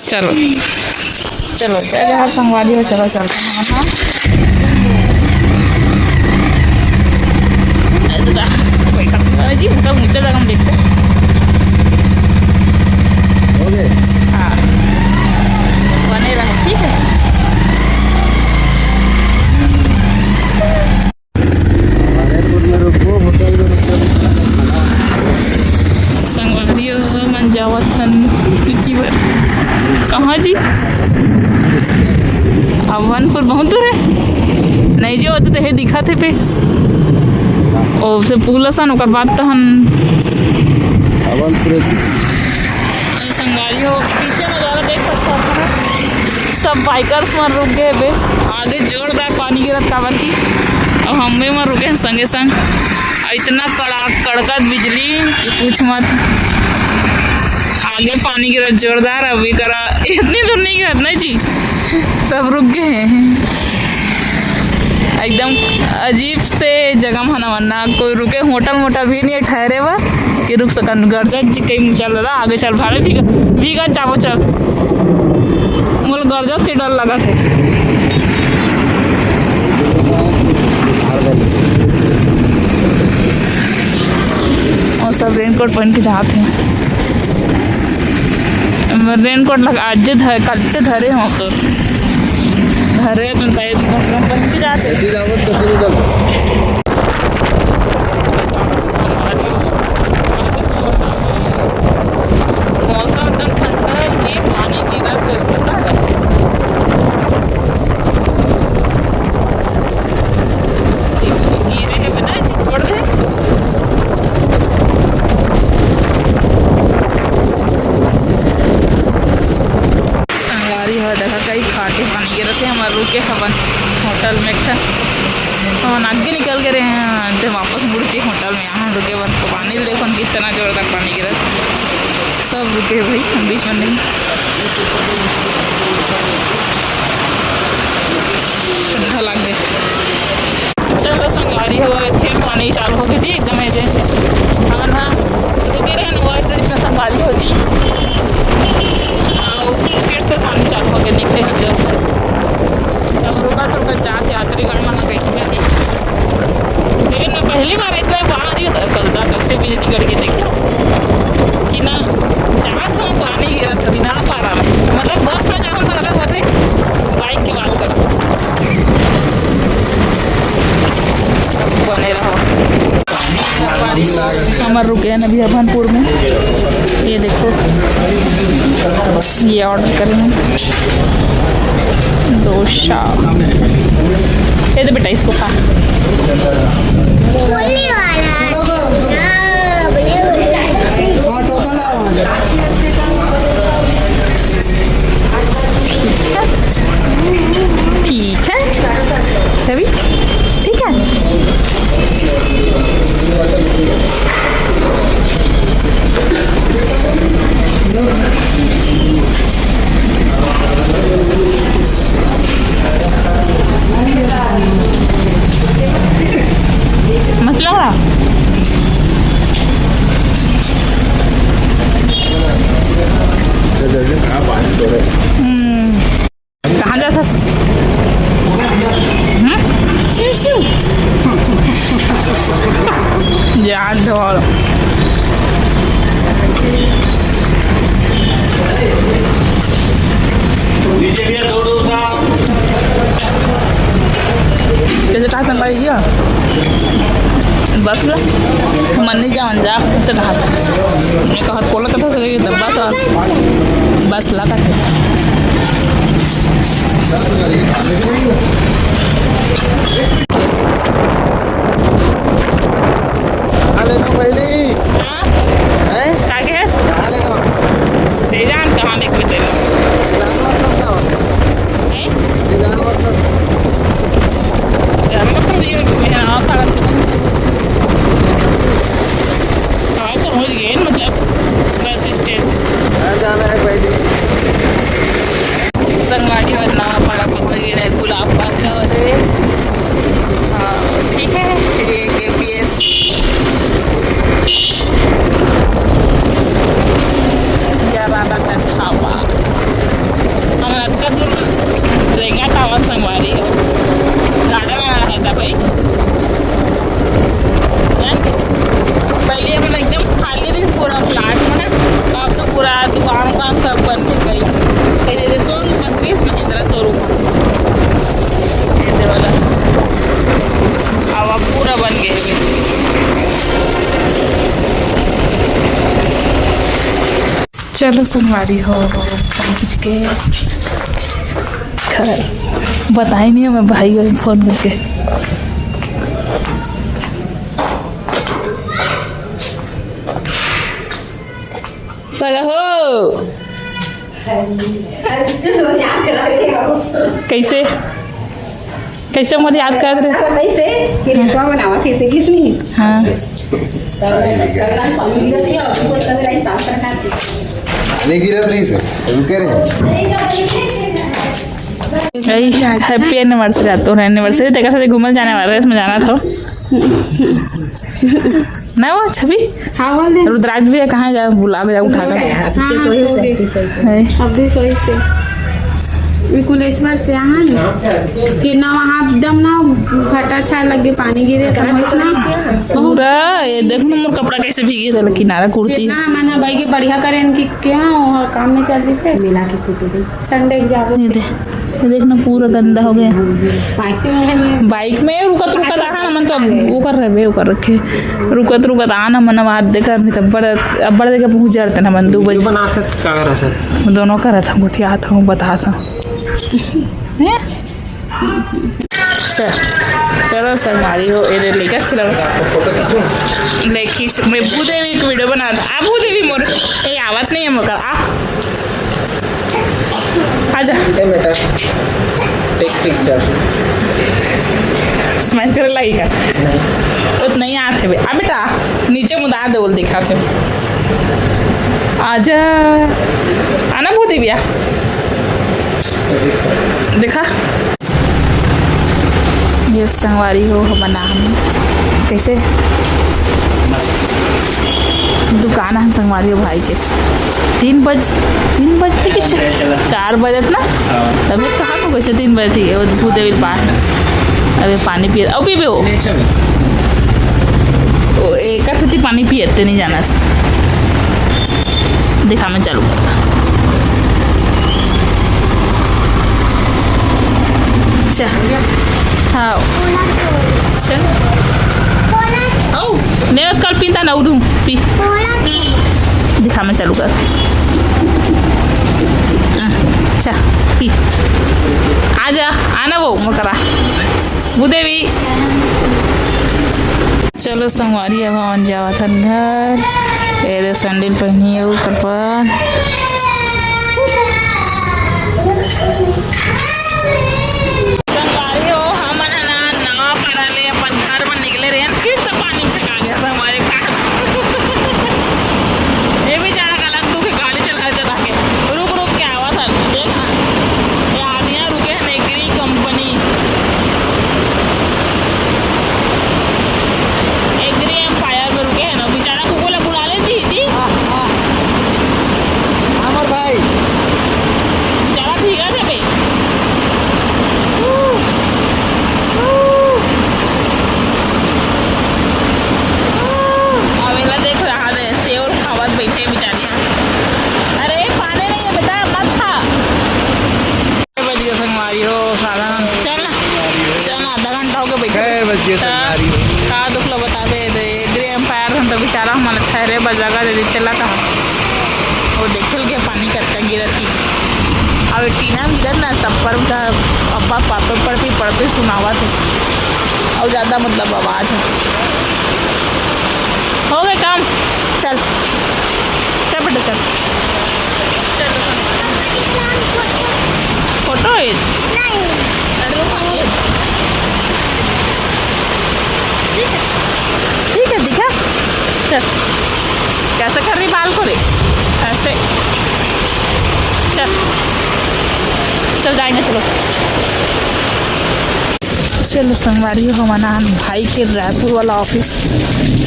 चलो चलो क्या जहाँ संगवारी हो, चलो चलते हैं वहाँ। जी उनका ऊंचा जगह हम देखते हैं। हाँ बने रहो, ठीक है। संगवारी हो मंजावत कहाँ जी? अवनपुर बहुत दूर है। नहीं जो होते तो दिखा थे पे और से पुल सन ओकर बाद तो हम संगवारी हो पीछे नज़ारा देख सकते हो। सब बाइकर्स में रुक गए बे, आगे जोरदार पानी गिरत काबर की और हमें में रुके संगे संग। इतना कड़कत बिजली कि कुछ मत। आगे पानी गिरत जोरदार, अभी करा इतनी दूर नहीं गिरत नहीं जी, सब रुक गए हैं। एकदम अजीब से जगह मना वरना कोई रुके, होटल मोटल भी नहीं है ठहरे हुआ कि रुक सकन। गर्जत जी कहीं चल रहा आगे चल भाड़े भीगा चावो चल मोल गर्जत के डर लगा थे। और सब रेनकोट पहन के जाते हैं। रेनकोट लगा आज कल से धरे हों तो धरे तो पहन के जाते। मौसम एकदम ठंडा है, ये पानी गिरा पता है। गिरे है बना छोड़ दे। देखा कई खाटे पानी गिर थे हमारे रुके हवन होटल में था। हम आगे निकल के रहे हैं जब वापस मुड़ के होटल में यहाँ रुके बस तो पानी देखो किस तरह जोरदार पानी गिरा। सब रुके भाई हम बीच में नहीं। ठंडा लग गया। चलो संगवारी हो गए फिर पानी चालू हो गई जी एकदम ऐसे। हाँ हाँ रुके रहे में संगवारी होती फिर से पानी चालू हो गया। निकले हैं जस्ट सब रुका जाके यात्रीगण मना कैसे गए। लेकिन मैं पहली बार इसलिए वहाँ जी कलता कैसे बिजली करके देखा कि ना जहाँ था पानी गिरा था ना पा रहा मतलब बस में जहाँ पर अलग होते बाइक की बात करो बने रहो। हमार रुके हैं अभी अभनपुर में। ये देखो ये ऑर्डर कर रहे हैं डोसा। ये तो बेटा इसको खा। ठीक है सभी ठीक है। मस्त लग रहा। कहाँ जा था? याद दो कैसे कहा संग बस ला मन नहीं जावन जा से कहा मैं कहा कोला कथा से तो बस और बस ला का अरे ना पहले हैं क्या के अरे ना दे जान कहां देख लेते हैं चल मतलब ये मैं आ खड़ा तो हो गए मतलब बस स्टैंड जाना है पहले संगवारी और ना पारा पर गुलाब बाग का वजह ठीक है। फिर ये KPS चलो संगवारी हो पहुँच के घर बताई नहीं हमें भाई को फोन करके। सगा हो कैसे कैसे मुझे याद कर रहे बनावा कैसे किसने हाँ नहीं गिरत रही से रुके रहे हैप्पी एनिवर्सरी आता हूँ एनिवर्सरी तेरे साथ घूमने जाने वाला है इसमें जाना था ना वो छवि हाँ बोल दे रुद्राक्ष भी है कहाँ जा बुला के जा उठा कर अभी सोई से विकुलेश्वर से यहाँ न कि ना वहाँ एकदम ना घटा छा लगे पानी गिरे समझ ना पूरा ये देखो ना मोर कपड़ा कैसे भीगे था किनारा कुर्ती ना मैंने भाई के बढ़िया करें इनकी क्या वहाँ काम में चल रही से मिला की छुट्टी संडे के जाओ ये देखना पूरा गंदा हो गया बाइक में रुकत रुकत आना मन तो वो कर रहे वो कर रखे रुकत आना मन बात देकर नहीं तब बड़ा देकर पहुँच जाते ना मन 2 बजे बनाते क्या कर रहा था दोनों कर रहा था गुठिया था हूँ बता था चलो संगवारी हो ये लेकर खिला फोटो खींचो लेखी मैं भूदेवी एक वीडियो बना था आ भूदेवी मोर ये आवाज नहीं है मोर आ आजा बेटा टेक पिक्चर स्माइल करे लगी का उतना ही आते आ बेटा नीचे मुदा दे बोल दिखा थे आजा आना भूदेवी आ देखा ये संगवारी हो बना हम कैसे दुकान है संगवारी हो भाई के 3 बजते कि 4 बजत ना तभी कहाँ को कैसे 3 बजे थी वो भूदेवी पास अरे पानी पिए अब भी हो एक थी पानी पिए नहीं जाना दिखा मैं चालू करता हाँ चल ओ मैं कल पीता ना उठूँ पी दिखा मैं चालू कर अच्छा पी आजा आना वो मकरा भूदेवी चलो संगवारी अब हम जावा था घर ये सैंडल पहनी है ऊपर पर का दुख लो बता दे ग्रे एम्पायर हम तो बेचारा हमारा ठहरे बजागा दे चला कहा वो देखल के पानी कच्चा गिरत की अब टीना गिरत ना तब पर अब्बा पापे पढ़ते सुनावा थे और ज़्यादा मतलब आवाज़ है हो गए काम चल चल बेटा चल फोटो ठीक है दिखा चल कैसे कर रही बाल को रे ऐसे चल चल जाएंगे चलो चलो संगवारी हो हमारा भाई के रायपुर वाला ऑफिस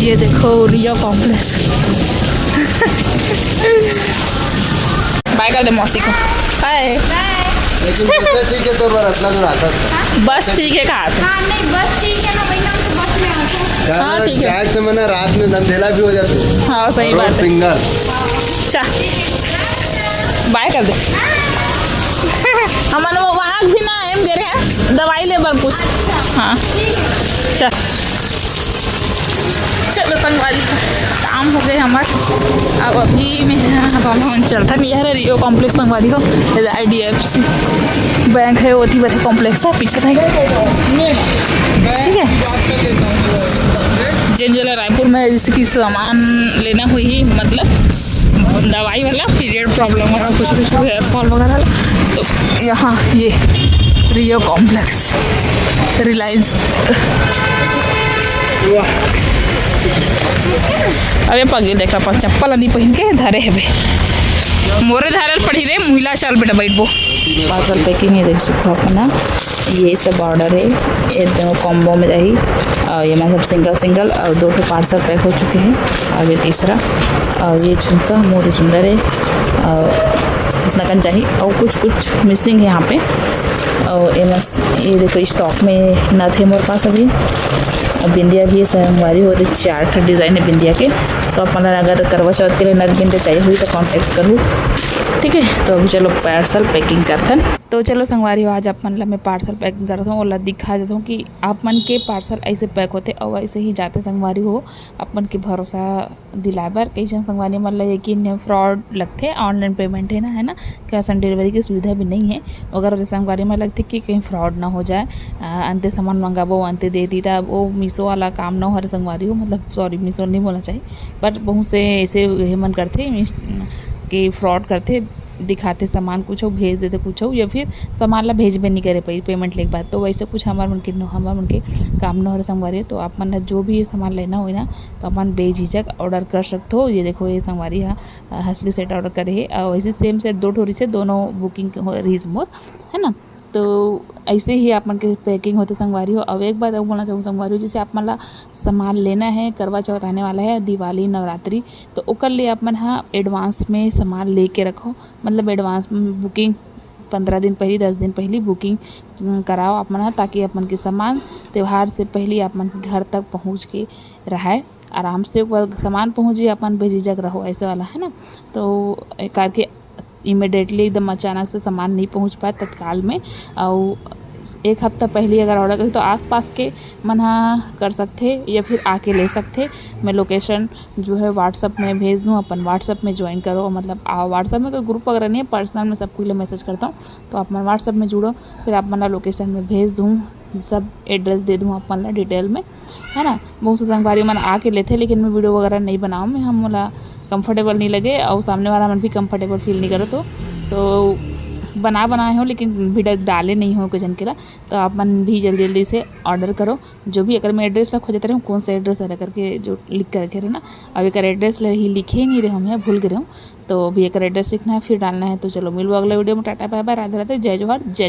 ये देखो रियो कॉम्प्लेक्स बाय कर दे मौसी को हाय ठीक है तो रत्ना दूर आता बस ठीक है कहा हाँ नहीं बस ठीक है ना वही नाम से बस में आता है हाँ, ठीक है। चाय से मैंने रात में अंधेला भी हो जाता है हाँ सही बात है सिंगल चा बाय कर दे हम वहाँ भी ना एम दे रहे हैं दवाई ले बर कुछ हाँ चल चलो संगवारी काम हो गए हमारे। अब अभी में हम चलता नहीं है रियो कॉम्प्लेक्स संगवारी हो IDFC बैंक है वो थी बड़े कॉम्प्लेक्स है पीछे था ठीक है। जिन जिला रायपुर में जैसे कि सामान लेना हुई मतलब दवाई वाला पीरियड प्रॉब्लम वाला कुछ हेयर फॉल वगैरह तो यहाँ ये रियो कॉम्प्लेक्स रिलायंस अरे पगे देख रहा चप्पल नहीं पहन के धरे है मोरे धारल पड़ी रे महिला शाल बेटा बैठबो पार्सल पैकिंग ये देख सकते हो अपना ये सब ऑर्डर है ये दोनों कॉम्बो में रही और ये मतलब सिंगल और 2 पार्सल पैक हो चुके हैं और ये तीसरा और ये झुमका बहुत ही सुंदर है और इतना कन चाहिए और कुछ मिसिंग है यहाँ पे और ये देखो स्टॉक में न थे मेरे पास अभी। और बिंदिया भी संगवारी होते 4 डिज़ाइन है बिंदिया के तो अपना अगर करवा चौथ के लिए नद बिंदिया चाहिए हुई तो कांटेक्ट करूँ ठीक है। तो अभी चलो पार्सल पैकिंग करते हैं। तो चलो संगवारी आज अपन ला मैं पार्सल पैकिंग करता हूँ और दिखा देता हूँ कि आप मन के पार्सल ऐसे पैक होते और ऐसे ही जाते संगवारी हो अपन के भरोसा दिलाए बार कई जन संगवारी मन ला यकीन फ्रॉड लगते ऑनलाइन पेमेंट है ना कैश ऑन डिलीवरी की सुविधा भी नहीं है अगर संगवारी में लगती कि कहीं फ्रॉड ना हो जाए अंते सामान मंगाबो अंते दे दी था वो मीशो वाला काम ना हो संगवारी हो मतलब सॉरी मीशो नहीं बोलना चाहिए बट बहुत से ऐसे मन करते कि फ्रॉड करते दिखाते सामान कुछ हो भेज देते कुछ हो या फिर सामान ला भेज भी नहीं करे पाई पेमेंट लेके बाद तो वैसे कुछ हमारे मन के काम न हो रहे संगवारी तो आप मन जो भी सामान लेना हो ना तो अपन बेझिझक ऑर्डर कर सकते हो। ये देखो ये संगवारी हसली सेट ऑर्डर करे है और वैसे सेम सेट 2 ठोरी से दोनों बुकिंग रही मोर है ना तो ऐसे ही आप मन के पैकिंग होते संगवारी हो। अब एक बात और बोलना चाहूँ संगवारी हो जैसे आप मन ला सामान लेना है करवा चौथ आने वाला है दिवाली नवरात्रि तो ओकर लिए आप मन एडवांस में सामान ले के रखो मतलब एडवांस बुकिंग 15 दिन पहले 10 दिन पहले बुकिंग कराओ आप मन ताकि अपन के सामान त्यौहार से पहले आप मन घर तक पहुँच के रहे आराम से सामान पहुँचे अपन बेझिझक रहो ऐसे वाला है ना। तो करके इमिडिएटली एकदम अचानक से सामान नहीं पहुंच पाए तत्काल में और 1 हफ्ता पहले अगर ऑर्डर करें तो आसपास के मना कर सकते या फिर आके ले सकते। मैं लोकेशन जो है व्हाट्सअप में भेज दूँ अपन व्हाट्सअप में ज्वाइन करो मतलब व्हाट्सअप में कोई ग्रुप वगैरह नहीं है पर्सनल में सबको लिए मैसेज करता हूँ तो आप मन व्हाट्सअप में जुड़ो फिर आप मन लोकेशन में भेज दूँ सब एड्रेस दे दूँ अपन ला डिटेल में है ना। बहुत से संगवारी मन आके लेते लेकिन मैं वीडियो वगैरह नहीं बनाऊँ मैं हम बोला कंफर्टेबल नहीं लगे और सामने वाला मन भी कंफर्टेबल फील नहीं करो तो बनाए हो लेकिन वीडियो डाले नहीं हो जन के तो आप मन भी जल्दी से ऑर्डर करो जो भी अगर मैं एड्रेस ला खोजते रहे कौन सा एड्रेस है करके जो लिख कर रखे रहे ना अब एक एड्रेस ही लिखे ही नहीं रहे हम यहाँ भूल गए हूँ तो अभी एक एड्रेस लिखना है फिर डालना है। तो चलो मिलो अगले वीडियो में टाटा बाय बाय राधे राधे जय जोहार जय